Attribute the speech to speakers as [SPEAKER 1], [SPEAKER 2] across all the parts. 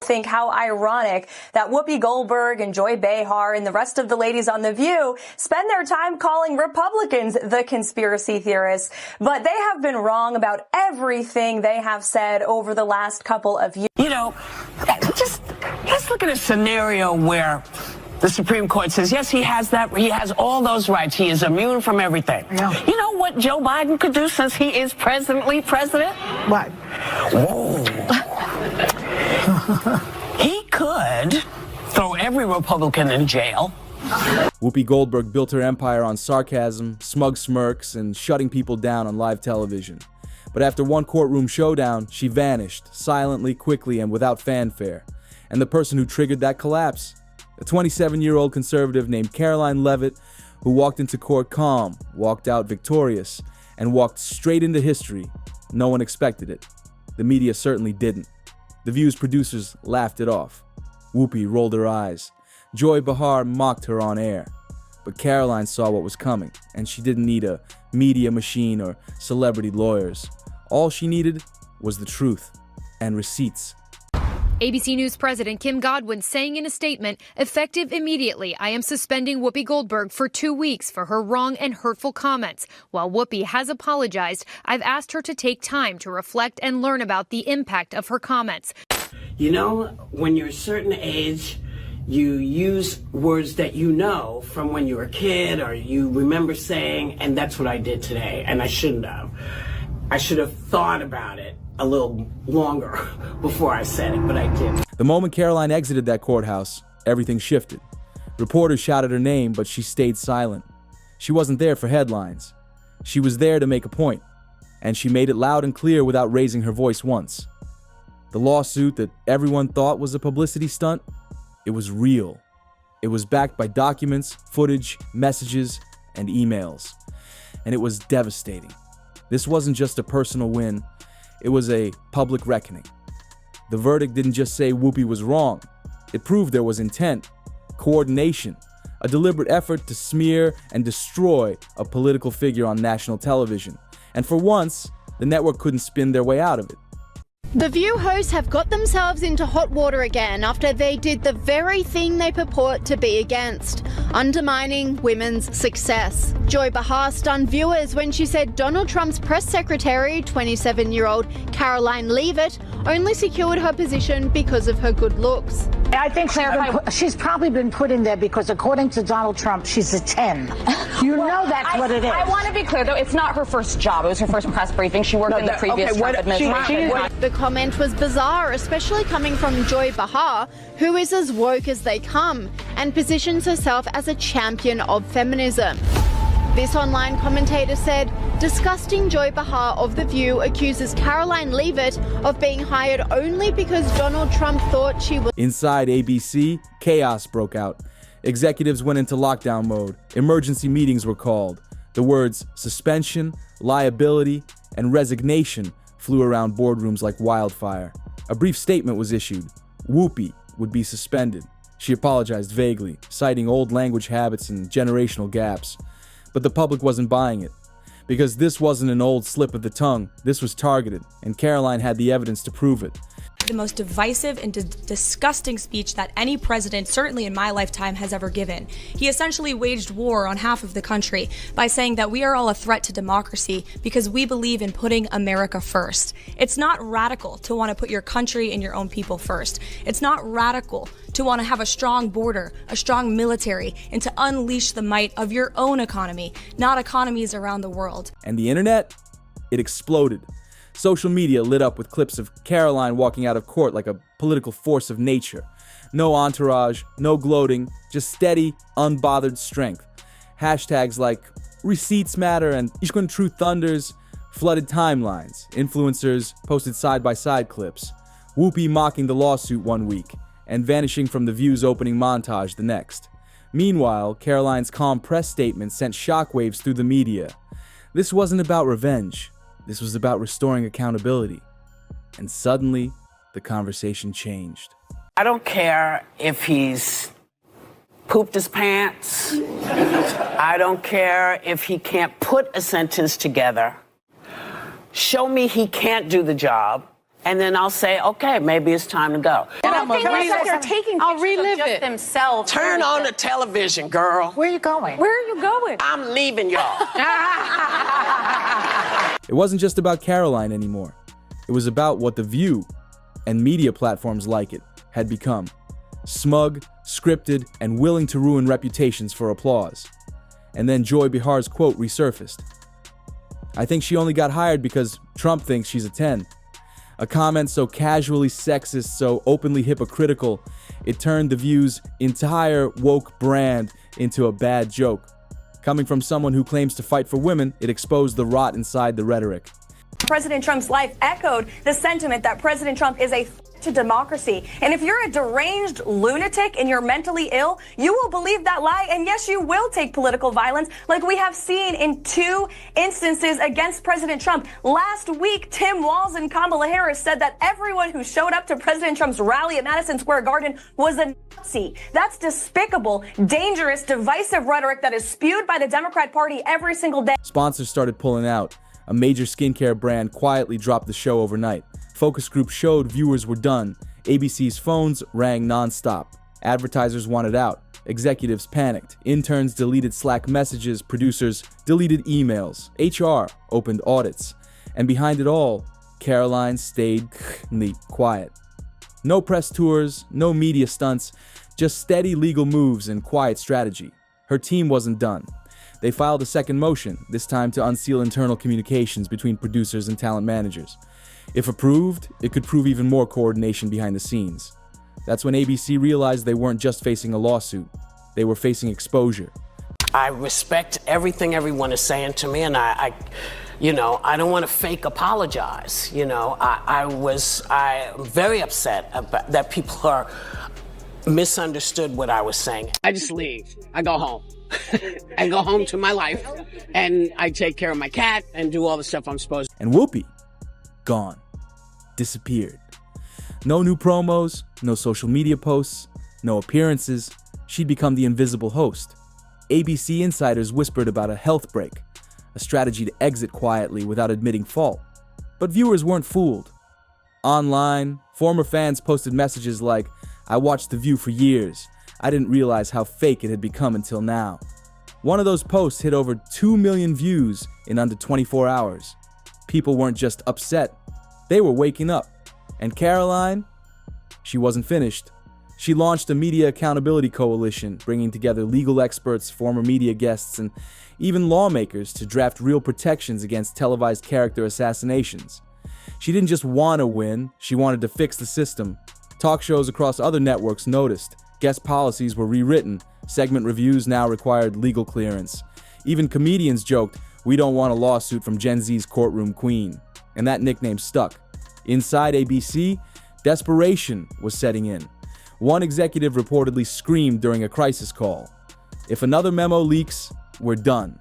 [SPEAKER 1] Think how ironic that Whoopi Goldberg and Joy Behar and the rest of the ladies on The View spend their time calling Republicans the conspiracy theorists, but they have been wrong about everything they have said over the last couple of years.
[SPEAKER 2] You know, just let's look at a scenario where the Supreme Court says, yes, he has all those rights. He is immune from everything. Yeah. You know what Joe Biden could do since he is presently president?
[SPEAKER 3] What?
[SPEAKER 2] Whoa. He could throw every Republican in jail.
[SPEAKER 4] Whoopi Goldberg built her empire on sarcasm, smug smirks, and shutting people down on live television. But after one courtroom showdown, she vanished, silently, quickly, and without fanfare. And the person who triggered that collapse? A 27-year-old conservative named Caroline Leavitt, who walked into court calm, walked out victorious, and walked straight into history. No one expected it. The media certainly didn't. The View's producers laughed it off. Whoopi rolled her eyes. Joy Behar mocked her on air. But Caroline saw what was coming, and she didn't need a media machine or celebrity lawyers. All she needed was the truth and receipts.
[SPEAKER 5] ABC News President Kim Godwin saying in a statement, effective immediately, I am suspending Whoopi Goldberg for 2 weeks for her wrong and hurtful comments. While Whoopi has apologized, I've asked her to take time to reflect and learn about the impact of her comments.
[SPEAKER 2] You know, when you're a certain age, you use words that you know from when you were a kid or you remember saying, and that's what I did today, and I shouldn't have. I should have thought about it a little longer before I said it, but I did.
[SPEAKER 4] The moment Caroline exited that courthouse, everything shifted. Reporters shouted her name, but she stayed silent. She wasn't there for headlines. She was there to make a point, and she made it loud and clear without raising her voice once. The lawsuit that everyone thought was a publicity stunt, it was real. It was backed by documents, footage, messages, and emails. And it was devastating. This wasn't just a personal win. It was a public reckoning. The verdict didn't just say Whoopi was wrong. It proved there was intent, coordination, a deliberate effort to smear and destroy a political figure on national television. And for once, the network couldn't spin their way out of it.
[SPEAKER 6] The View hosts have got themselves into hot water again after they did the very thing they purport to be against, undermining women's success. Joy Behar stunned viewers when she said Donald Trump's press secretary, 27-year-old Caroline Leavitt, only secured her position because of her good looks.
[SPEAKER 3] I think she's probably been put in there because, according to Donald Trump, she's a 10. You know that's what it is.
[SPEAKER 7] I want to be clear, though. It's not her first job. It was her first press briefing. She worked in the previous Trump administration.
[SPEAKER 6] The comment was bizarre, especially coming from Joy Behar, who is as woke as they come and positions herself as a champion of feminism. This online commentator said, disgusting Joy Behar of The View accuses Caroline Leavitt of being hired only because Donald Trump thought she was...
[SPEAKER 4] Inside ABC, chaos broke out. Executives went into lockdown mode. Emergency meetings were called. The words suspension, liability, and resignation flew around boardrooms like wildfire. A brief statement was issued. Whoopi would be suspended. She apologized vaguely, citing old language habits and generational gaps. But the public wasn't buying it. Because this wasn't an old slip of the tongue, this was targeted, and Caroline had the evidence to prove it.
[SPEAKER 1] The most divisive and disgusting speech that any president, certainly in my lifetime, has ever given. He essentially waged war on half of the country by saying that we are all a threat to democracy because we believe in putting America first. It's not radical to want to put your country and your own people first. It's not radical to want to have a strong border, a strong military, and to unleash the might of your own economy, not economies around the world.
[SPEAKER 4] And the internet? It exploded. Social media lit up with clips of Caroline walking out of court like a political force of nature. No entourage, no gloating, just steady, unbothered strength. Hashtags like receipts matter and Ishkun True Thunders flooded timelines. Influencers posted side-by-side clips. Whoopi mocking the lawsuit one week and vanishing from The View's opening montage the next. Meanwhile, Caroline's calm press statement sent shockwaves through the media. This wasn't about revenge. This was about restoring accountability. And suddenly, the conversation changed.
[SPEAKER 2] I don't care if he's pooped his pants. I don't care if he can't put a sentence together. Show me he can't do the job, And then I'll say, okay, maybe it's time to go.
[SPEAKER 7] I'll relive it themselves.
[SPEAKER 2] Turn on the television, girl.
[SPEAKER 3] Where are you going?
[SPEAKER 7] Where are you going?
[SPEAKER 2] I'm leaving y'all.
[SPEAKER 4] It wasn't just about Caroline anymore. It was about what The View and media platforms like it had become. Smug, scripted, and willing to ruin reputations for applause. And then Joy Bihar's quote resurfaced. I think she only got hired because Trump thinks she's a 10. A comment so casually sexist, so openly hypocritical, it turned The View's entire woke brand into a bad joke. Coming from someone who claims to fight for women, it exposed the rot inside the rhetoric.
[SPEAKER 1] President Trump's life echoed the sentiment that President Trump is a threat to democracy. And if you're a deranged lunatic and you're mentally ill, you will believe that lie. And yes, you will take political violence like we have seen in 2 instances against President Trump. Last week, Tim Walz and Kamala Harris said that everyone who showed up to President Trump's rally at Madison Square Garden was a Nazi. That's despicable, dangerous, divisive rhetoric that is spewed by the Democrat Party every single day.
[SPEAKER 4] Sponsors started pulling out. A major skincare brand quietly dropped the show overnight. Focus groups showed viewers were done. ABC's phones rang nonstop. Advertisers wanted out. Executives panicked. Interns deleted Slack messages. Producers deleted emails. HR opened audits. And behind it all, Caroline stayed quiet. No press tours, no media stunts, just steady legal moves and quiet strategy. Her team wasn't done. They filed a second motion, this time to unseal internal communications between producers and talent managers. If approved, it could prove even more coordination behind the scenes. That's when ABC realized they weren't just facing a lawsuit, they were facing exposure.
[SPEAKER 2] I respect everything everyone is saying to me, and I don't want to fake apologize. I'm very upset about that people are misunderstood what I was saying. I just leave. I go home. I go home to my life, and I take care of my cat and do all the stuff I'm supposed to.
[SPEAKER 4] And Whoopi, gone, disappeared. No new promos, no social media posts, no appearances. She'd become the invisible host. ABC insiders whispered about a health break, a strategy to exit quietly without admitting fault. But viewers weren't fooled. Online, former fans posted messages like, I watched The View for years. I didn't realize how fake it had become until now. One of those posts hit over 2 million views in under 24 hours. People weren't just upset, they were waking up. And Caroline? She wasn't finished. She launched a media accountability coalition, bringing together legal experts, former media guests, and even lawmakers to draft real protections against televised character assassinations. She didn't just want to win, she wanted to fix the system. Talk shows across other networks noticed. Guest policies were rewritten. Segment reviews now required legal clearance. Even comedians joked, we don't want a lawsuit from Gen Z's courtroom queen. And that nickname stuck. Inside ABC, desperation was setting in. One executive reportedly screamed during a crisis call. If another memo leaks, we're done.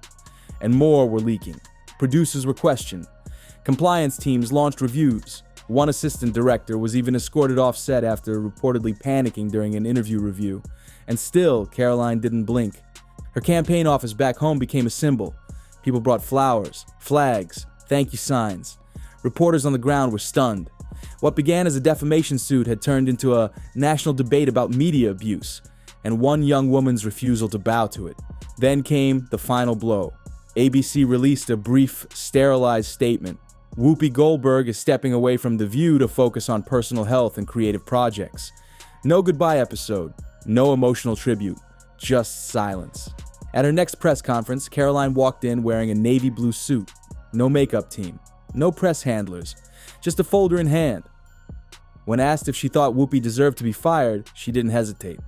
[SPEAKER 4] And more were leaking. Producers were questioned. Compliance teams launched reviews. One assistant director was even escorted off set after reportedly panicking during an interview review. And still, Caroline didn't blink. Her campaign office back home became a symbol. People brought flowers, flags, thank you signs. Reporters on the ground were stunned. What began as a defamation suit had turned into a national debate about media abuse, and one young woman's refusal to bow to it. Then came the final blow. ABC released a brief, sterilized statement. Whoopi Goldberg is stepping away from The View to focus on personal health and creative projects. No goodbye episode, no emotional tribute, just silence. At her next press conference, Caroline walked in wearing a navy blue suit. No makeup team, no press handlers, just a folder in hand. When asked if she thought Whoopi deserved to be fired, she didn't hesitate.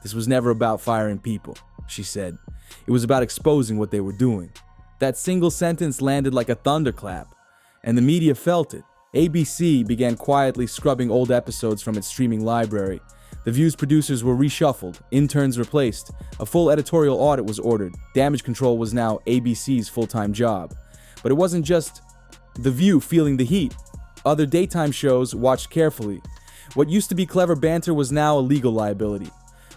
[SPEAKER 4] This was never about firing people, she said. It was about exposing what they were doing. That single sentence landed like a thunderclap, and the media felt it. ABC began quietly scrubbing old episodes from its streaming library. The View's producers were reshuffled, interns replaced, a full editorial audit was ordered. Damage control was now ABC's full-time job. But it wasn't just The View feeling the heat. Other daytime shows watched carefully. What used to be clever banter was now a legal liability.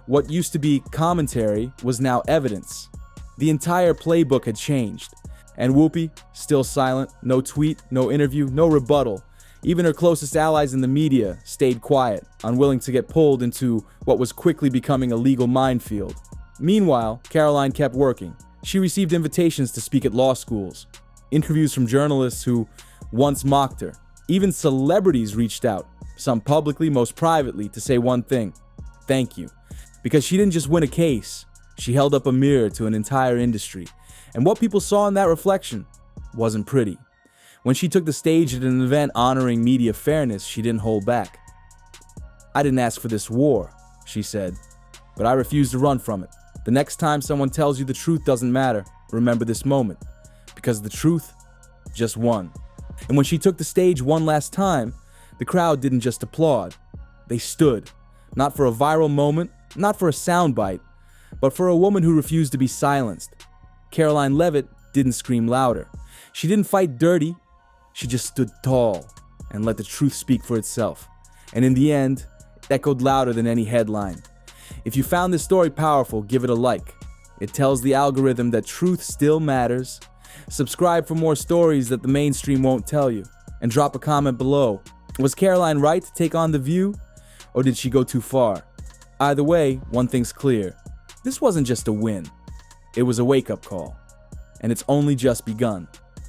[SPEAKER 4] What used to be commentary was now evidence. The entire playbook had changed. And Whoopi, still silent, no tweet, no interview, no rebuttal, Even her closest allies in the media stayed quiet, unwilling to get pulled into what was quickly becoming a legal minefield. Meanwhile, Caroline kept working. She received invitations to speak at law schools, interviews from journalists who once mocked her. Even celebrities reached out, some publicly, most privately, to say one thing: thank you. Because she didn't just win a case, she held up a mirror to an entire industry. And what people saw in that reflection wasn't pretty. When she took the stage at an event honoring media fairness, she didn't hold back. "I didn't ask for this war," she said, "but I refuse to run from it. The next time someone tells you the truth doesn't matter, remember this moment, because the truth just won." And when she took the stage one last time, the crowd didn't just applaud. They stood, not for a viral moment, not for a soundbite, but for a woman who refused to be silenced. Caroline Leavitt didn't scream louder. She didn't fight dirty. She just stood tall and let the truth speak for itself. And in the end, it echoed louder than any headline. If you found this story powerful, give it a like. It tells the algorithm that truth still matters. Subscribe for more stories that the mainstream won't tell you. And drop a comment below. Was Caroline right to take on The View? Or did she go too far? Either way, one thing's clear. This wasn't just a win. It was a wake-up call. And it's only just begun.